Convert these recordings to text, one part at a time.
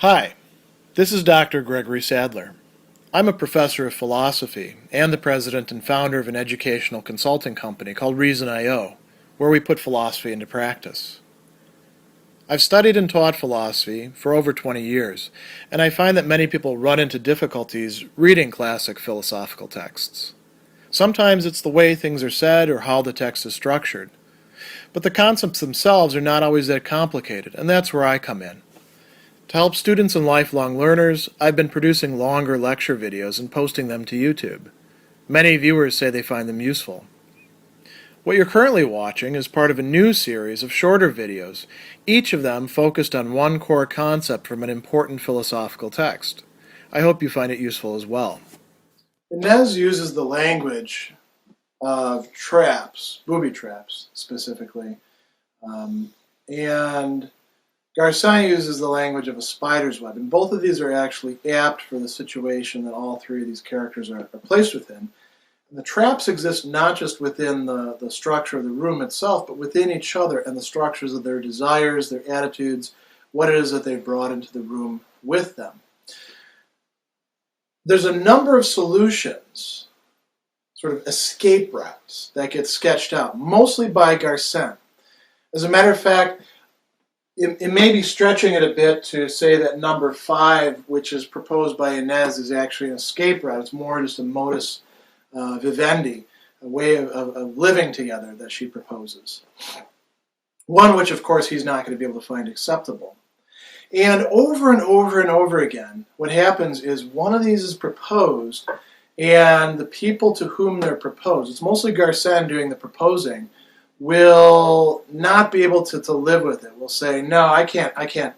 Hi, this is Dr. Gregory Sadler. I'm a professor of philosophy and the president and founder of an educational consulting company called Reason.io, where we put philosophy into practice. I've studied and taught philosophy for over 20 years, and I find that many people run into difficulties reading classic philosophical texts. Sometimes it's the way things are said or how the text is structured. But the concepts themselves are not always that complicated, and that's where I come in. To help students and lifelong learners, I've been producing longer lecture videos and posting them to YouTube. Many viewers say they find them useful. What you're currently watching is part of a new series of shorter videos, each of them focused on one core concept from an important philosophical text. I hope you find it useful as well. Inez uses the language of traps, booby traps specifically, and Garcin uses the language of a spider's web, and both of these are actually apt for the situation that all three of these characters are placed within. And the traps exist not just within the structure of the room itself, but within each other and the structures of their desires, their attitudes, what it is that they've brought into the room with them. There's a number of solutions, sort of escape routes, that get sketched out, mostly by Garcin. As a matter of fact, it may be stretching it a bit to say that number 5, which is proposed by Inez, is actually an escape route. It's more just a modus vivendi, a way of living together that she proposes. One which, of course, he's not going to be able to find acceptable. And over and over and over again, what happens is one of these is proposed, and the people to whom they're proposed, it's mostly Garcin doing the proposing, will not be able to live with it. Will say, no, I can't,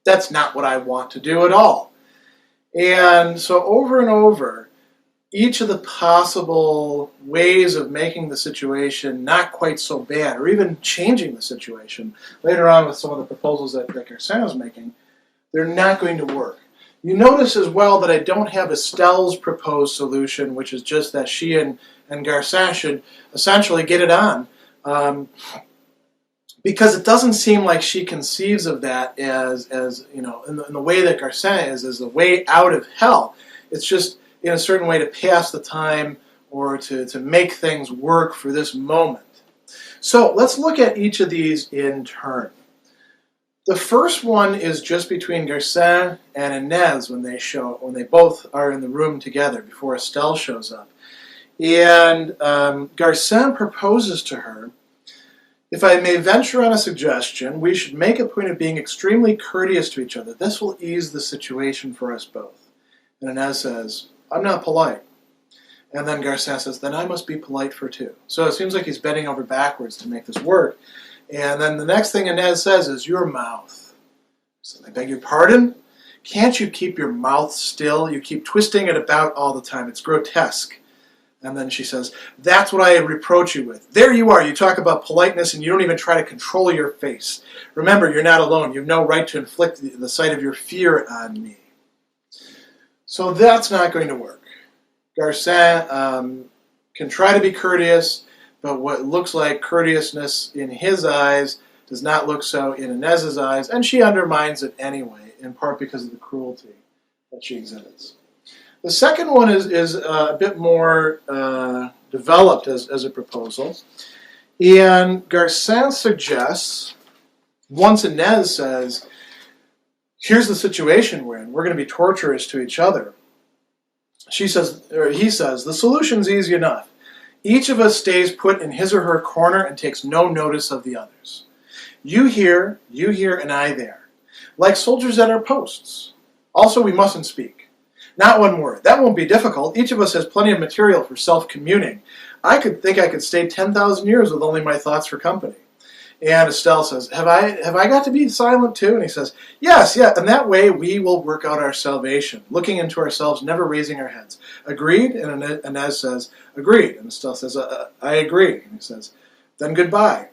that's not what I want to do at all. And so over and over, each of the possible ways of making the situation not quite so bad, or even changing the situation, later on with some of the proposals that Garcin is making, they're not going to work. You notice as well that I don't have Estelle's proposed solution, which is just that she and Garcin should essentially get it on. Because it doesn't seem like she conceives of that as you know, in the way that Garcin is the way out of hell. It's just in a certain way to pass the time or to make things work for this moment. So let's look at each of these in turn. The first one is just between Garcin and Inez when they both are in the room together before Estelle shows up. And Garcin proposes to her, if I may venture on a suggestion, we should make a point of being extremely courteous to each other. This will ease the situation for us both. And Inez says, I'm not polite. And then Garcin says, then I must be polite for two. So it seems like he's bending over backwards to make this work. And then the next thing Inez says is, your mouth. So I beg your pardon? Can't you keep your mouth still? You keep twisting it about all the time. It's grotesque. And then she says, that's what I reproach you with. There you are. You talk about politeness and you don't even try to control your face. Remember, you're not alone. You have no right to inflict the sight of your fear on me. So that's not going to work. Garcin can try to be courteous, but what looks like courteousness in his eyes does not look so in Inez's eyes, and she undermines it anyway, in part because of the cruelty that she exhibits. The second one is a bit more developed as a proposal. And Garcin suggests, once Inez says, here's the situation we're in, we're going to be torturous to each other. He says, the solution's easy enough. Each of us stays put in his or her corner and takes no notice of the others. You here, and I there. Like soldiers at our posts. Also, we mustn't speak. Not one word. That won't be difficult. Each of us has plenty of material for self-communing. I could stay 10,000 years with only my thoughts for company. And Estelle says, have I got to be silent too? And he says, yes, yeah, and that way we will work out our salvation, looking into ourselves, never raising our heads. Agreed? And Inez says, agreed. And Estelle says, I agree. And he says, then goodbye.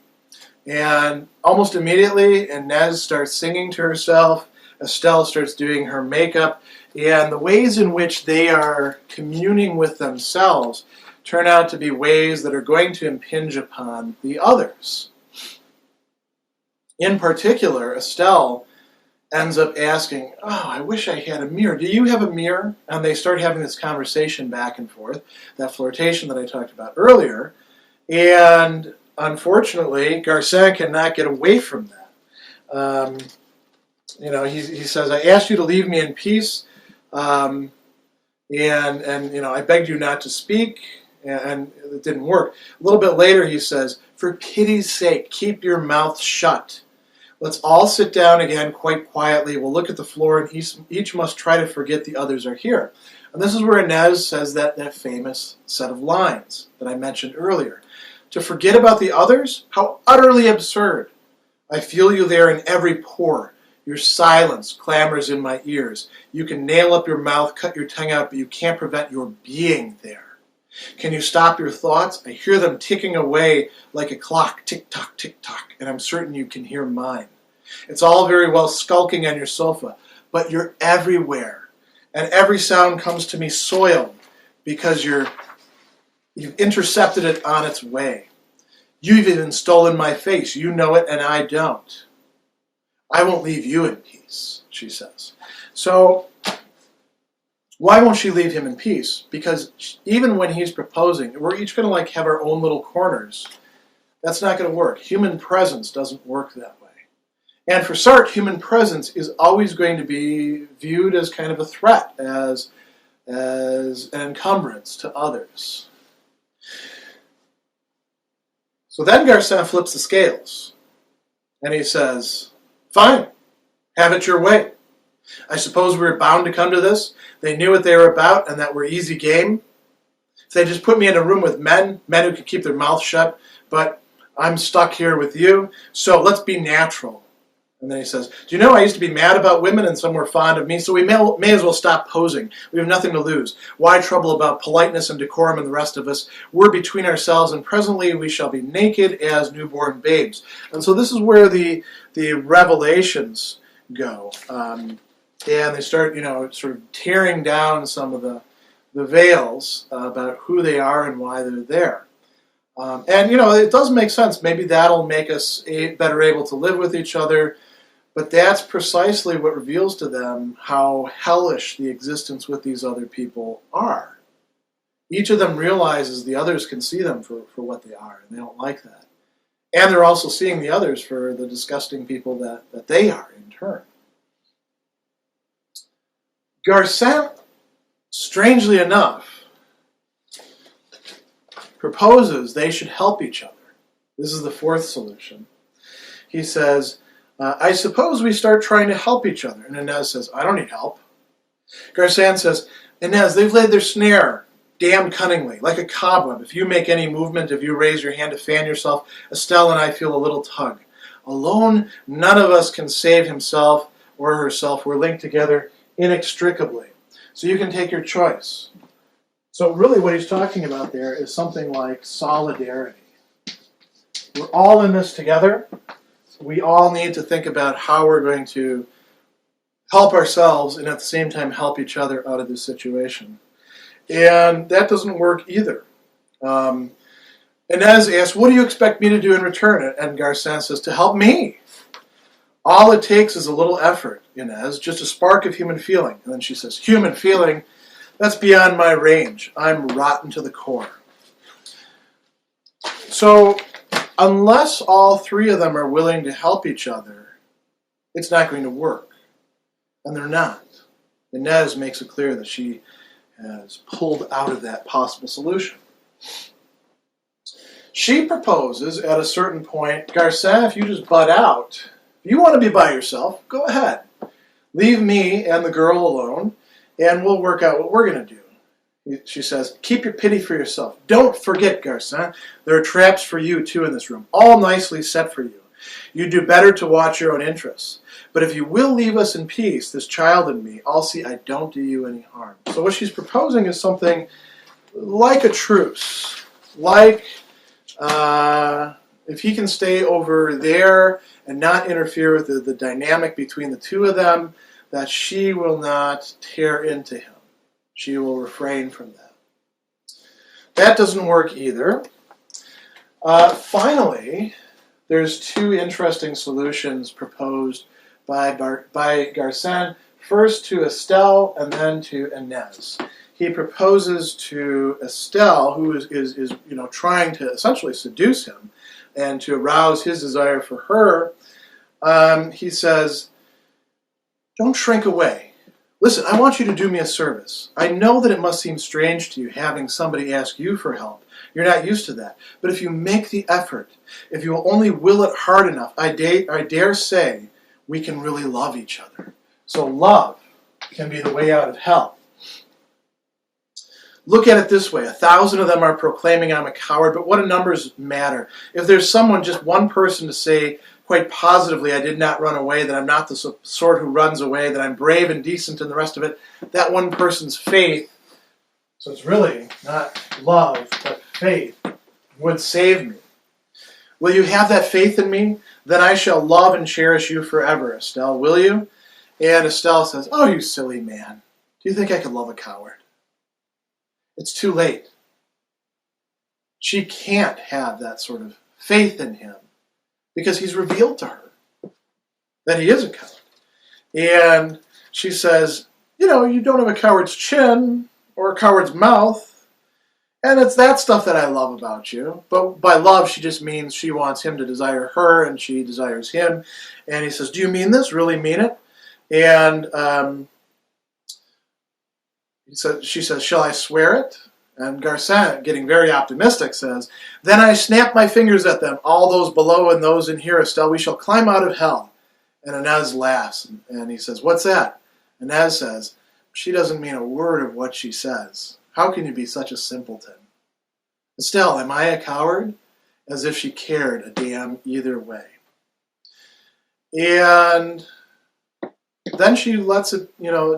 And almost immediately, Inez starts singing to herself. Estelle starts doing her makeup. And the ways in which they are communing with themselves turn out to be ways that are going to impinge upon the others. In particular, Estelle ends up asking, oh, I wish I had a mirror. Do you have a mirror? And they start having this conversation back and forth, that flirtation that I talked about earlier. And unfortunately, Garcin cannot get away from that. He says, I asked you to leave me in peace, and I begged you not to speak, and it didn't work. A little bit later, he says, for pity's sake, keep your mouth shut. Let's all sit down again quite quietly. We'll look at the floor, and each must try to forget the others are here. And this is where Inez says that famous set of lines that I mentioned earlier. To forget about the others? How utterly absurd. I feel you there in every pore. Your silence clamors in my ears. You can nail up your mouth, cut your tongue out, but you can't prevent your being there. Can you stop your thoughts? I hear them ticking away like a clock, tick-tock, tick-tock, and I'm certain you can hear mine. It's all very well skulking on your sofa, but you're everywhere, and every sound comes to me soiled because you've intercepted it on its way. You've even stolen my face. You know it, and I don't. I won't leave you in peace, she says. So, why won't she leave him in peace? Because even when he's proposing, we're each going to have our own little corners. That's not going to work. Human presence doesn't work that way. And for Sartre, human presence is always going to be viewed as kind of a threat, as an encumbrance to others. So then Garcin flips the scales, and he says, fine, have it your way. I suppose we were bound to come to this. They knew what they were about and that we're easy game. If they just put me in a room with men who could keep their mouths shut, but I'm stuck here with you, so let's be natural. And then he says, do you know I used to be mad about women and some were fond of me, so we may as well stop posing. We have nothing to lose. Why trouble about politeness and decorum and the rest of us? We're between ourselves and presently we shall be naked as newborn babes. And so this is where the revelations go. And they start, sort of tearing down some of the veils about who they are and why they're there. It does make sense. Maybe that'll make us better able to live with each other. But that's precisely what reveals to them how hellish the existence with these other people are. Each of them realizes the others can see them for what they are, and they don't like that. And they're also seeing the others for the disgusting people that they are in turn. Garcin, strangely enough, proposes they should help each other. This is the fourth solution. He says, I suppose we start trying to help each other. And Inez says, I don't need help. Garcin says, Inez, they've laid their snare damned cunningly, like a cobweb. If you make any movement, if you raise your hand to fan yourself, Estelle and I feel a little tug. Alone, none of us can save himself or herself. We're linked together inextricably. So you can take your choice. So really what he's talking about there is something like solidarity. We're all in this together. We all need to think about how we're going to help ourselves and at the same time help each other out of this situation. And that doesn't work either. Inez asks, what do you expect me to do in return? And Garcin says, to help me. All it takes is a little effort, Inez, just a spark of human feeling. And then she says, human feeling? That's beyond my range. I'm rotten to the core. So, unless all three of them are willing to help each other, it's not going to work. And they're not. Inez makes it clear that she has pulled out of that possible solution. She proposes at a certain point, Garcin, if you just butt out, if you want to be by yourself, go ahead. Leave me and the girl alone, and we'll work out what we're going to do. She says, keep your pity for yourself. Don't forget, Garcin, there are traps for you too in this room, all nicely set for you. You do better to watch your own interests. But if you will leave us in peace, this child and me, I'll see I don't do you any harm. So what she's proposing is something like a truce. Like if he can stay over there and not interfere with the dynamic between the two of them, that she will not tear into him. She will refrain from that. That doesn't work either. Finally, there's two interesting solutions proposed by Garcin, first to Estelle and then to Inez. He proposes to Estelle, who is trying to essentially seduce him and to arouse his desire for her. He says, "Don't shrink away. Listen, I want you to do me a service. I know that it must seem strange to you having somebody ask you for help. You're not used to that. But if you make the effort, if you will only will it hard enough, I dare say we can really love each other." So love can be the way out of hell. Look at it this way. 1,000 of them are proclaiming I'm a coward, but what do numbers matter? If there's someone, just one person to say quite positively, I did not run away, that I'm not the sort who runs away, that I'm brave and decent and the rest of it, that one person's faith, so it's really not love, but faith, would save me. Will you have that faith in me? Then I shall love and cherish you forever, Estelle, will you? And Estelle says, oh, you silly man. Do you think I could love a coward? It's too late. She can't have that sort of faith in him because he's revealed to her that he is a coward. And she says, you don't have a coward's chin or a coward's mouth. And it's that stuff that I love about you. But by love, she just means she wants him to desire her and she desires him. And he says, do you mean this? Really mean it? And she says, shall I swear it? And Garcin, getting very optimistic, says, then I snap my fingers at them, all those below and those in here, Estelle. We shall climb out of hell. And Inez laughs, and he says, what's that? Inez says, she doesn't mean a word of what she says. How can you be such a simpleton? Estelle, am I a coward? As if she cared a damn either way. And then she lets it,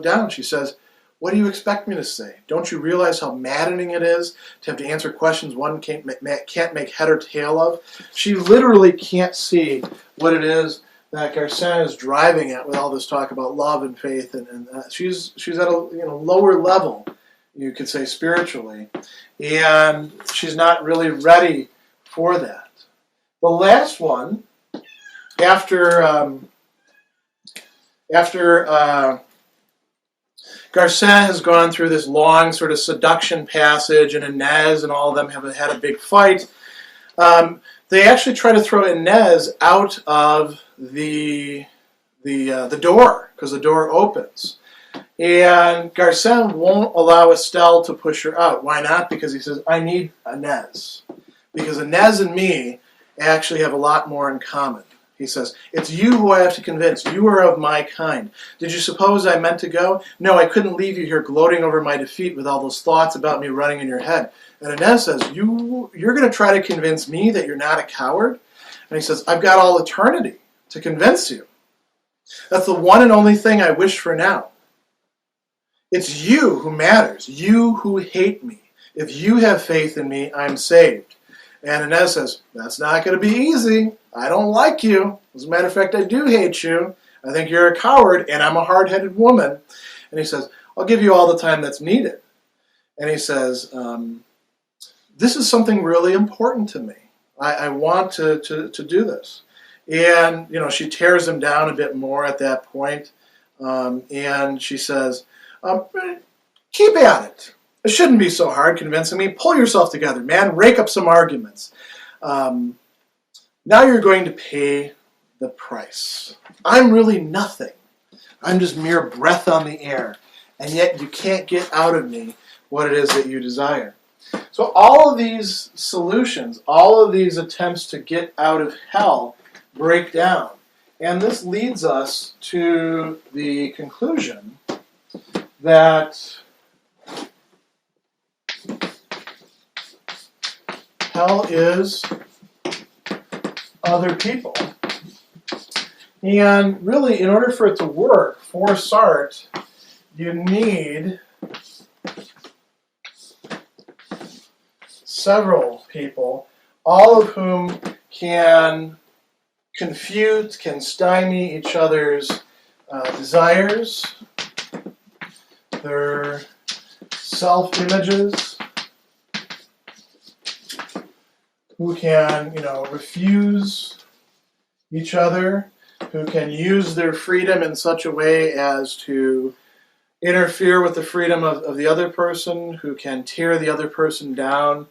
down. She says, what do you expect me to say? Don't you realize how maddening it is to have to answer questions one can't make head or tail of? She literally can't see what it is that Garcin is driving at with all this talk about love and faith, and she's at a lower level, you could say, spiritually, and she's not really ready for that. The last one, after Garcin has gone through this long sort of seduction passage, and Inez and all of them have had a big fight. They actually try to throw Inez out of the door, because the door opens. And Garcin won't allow Estelle to push her out. Why not? Because he says, I need Inez. Because Inez and me actually have a lot more in common. He says, it's you who I have to convince. You are of my kind. Did you suppose I meant to go? No, I couldn't leave you here gloating over my defeat with all those thoughts about me running in your head. And Inez says, you're going to try to convince me that you're not a coward? And he says, I've got all eternity to convince you. That's the one and only thing I wish for now. It's you who matters. You who hate me. If you have faith in me, I'm saved. And Inez says, that's not going to be easy. I don't like you. As a matter of fact, I do hate you. I think you're a coward, and I'm a hard-headed woman. And he says, I'll give you all the time that's needed. And he says, this is something really important to me. I want to do this. And, she tears him down a bit more at that point. And she says, keep at it. It shouldn't be so hard convincing me. Pull yourself together, man. Rake up some arguments. Now you're going to pay the price. I'm really nothing. I'm just mere breath on the air. And yet you can't get out of me what it is that you desire. So all of these solutions, all of these attempts to get out of hell break down. And this leads us to the conclusion that hell is other people. And really, in order for it to work for Sartre, you need several people, all of whom can confute, can stymie each other's desires, their self-images, who can, refuse each other, who can use their freedom in such a way as to interfere with the freedom of the other person, who can tear the other person down.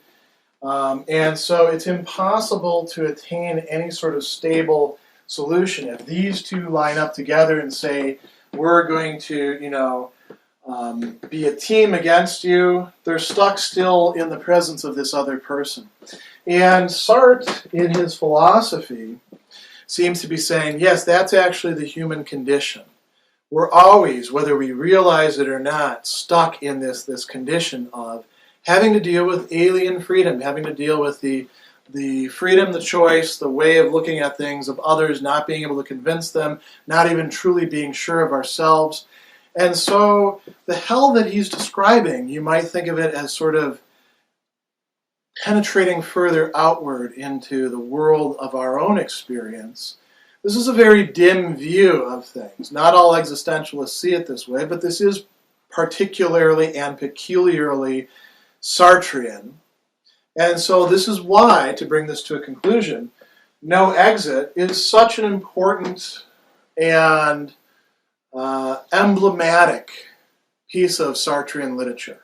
And so it's impossible to attain any sort of stable solution if these two line up together and say, we're going to, be a team against you. They're stuck still in the presence of this other person. And Sartre, in his philosophy, seems to be saying, yes, that's actually the human condition. We're always, whether we realize it or not, stuck in this condition of having to deal with alien freedom, having to deal with the freedom, the choice, the way of looking at things of others, not being able to convince them, not even truly being sure of ourselves. And so the hell that he's describing, you might think of it as sort of penetrating further outward into the world of our own experience. This is a very dim view of things. Not all existentialists see it this way, but this is particularly and peculiarly Sartrean. And so this is why, to bring this to a conclusion, No Exit is such an important and emblematic piece of Sartrean literature.